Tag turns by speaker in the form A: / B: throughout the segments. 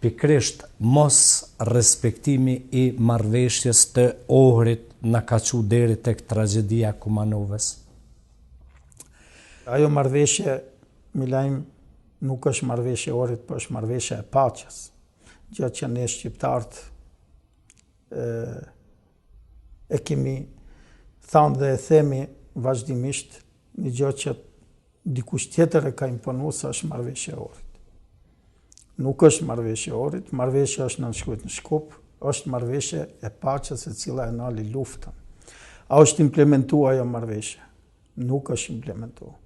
A: pikrisht mos respektimi i marrëveshjes të Ohrit na ka çu deri tek tragjedia e Kumanovës?
B: Ajo marrëveshje, Milajm, nuk është marrëveshje e Ohrit, por është marrëveshje e paqes. Gjë që ne shqiptarët e kemi thënë dhe e themi vazhdimisht, një gjë që dikush tjetër e ka imponuar se është marrëveshje e Ohrit. Nuk është marrëveshje e Ohrit, marrëveshja është nënshkruajtur në Shkup, është marrëveshje e paqes e cila e nali luftën. A është implementuar ajo marrëveshje? Nuk është implementuar.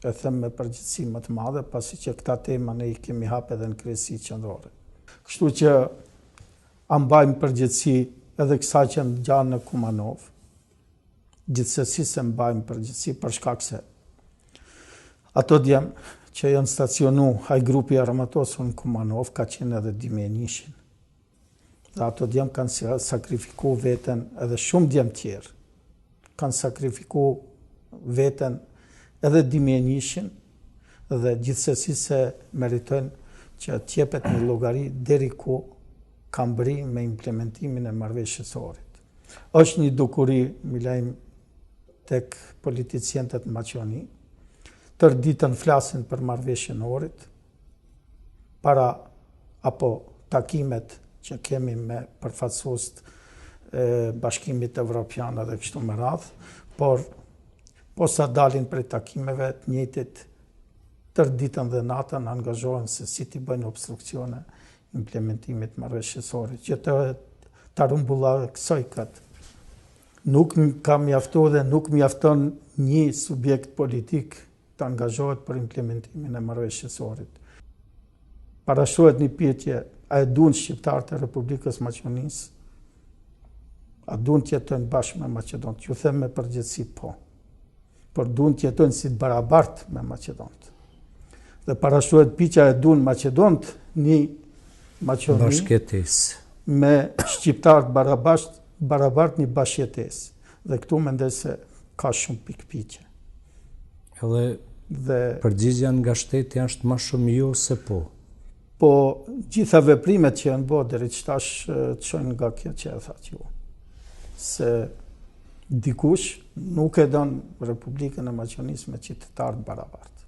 B: E them me përgjegjësi më të madhe, pasi që këta tema ne I kemi hapur edhe në kryesi qendrore. Kështu që a mbajmë përgjegjësi edhe kësaj që ngjan në Kumanov. Gjithsesi se mbajmë përgjegjësi për shkak se ato djemë që janë stacionu ai grupi armatosur në Kumanov ka qenë edhe dimjenishin. Dhe ato djemë kanë sakrifikuar veten edhe shumë djemë tjerë. Kanë sakrifikuar veten edhe dimjenishin dhe gjithsesi se meritojnë që t'jepet një llogari deri ku kanë bri me implementimin e marrëveshjes së Ohrit. Është një dukuri, Milajm, tek politicianët në Maqedoni, tërë ditën flasin për marrëveshjen e Ohrit, para apo takimet që kemi me përfaqësues e Bashkimit Evropian dhe kështu me radhë, por posa dalin prej takimeve të njëjtit tërë ditën dhe natën angazhohen se si t'i bëjnë obstruksione implementimit marrëveshjes së Ohrit, që të rumbullojë kësaj këtë. Nuk ka mjaftuar dhe nuk mjafton një subjekt politik të angazhohet për implementimin e marrëveshjes së Ohrit. Parashtrohet një pyetje, a e duan shqiptarët e Republikës Maqedonisë? A duan të jetojnë bashkë me Maqedonët? Ju them me përgjegjësi po. Por duan të jetojnë si të barabartë me Maqedonët. Dhe parashtrohet pyetja, e duan Maqedonët një Maqedoni
A: bashkëjetesë
B: me shqiptarët barabartë një bashkëjetesë. Dhe këtu mendoj se ka shumë pikpyetje.
A: Edhe përgjigjja nga shteti është më shumë jo se po.
B: Po gjitha veprimet që janë bërë deri tash çojnë nga kjo që e thatë ju. Se dikush nuk e don Republikën e Maqedonisë me qytetarë barabartë.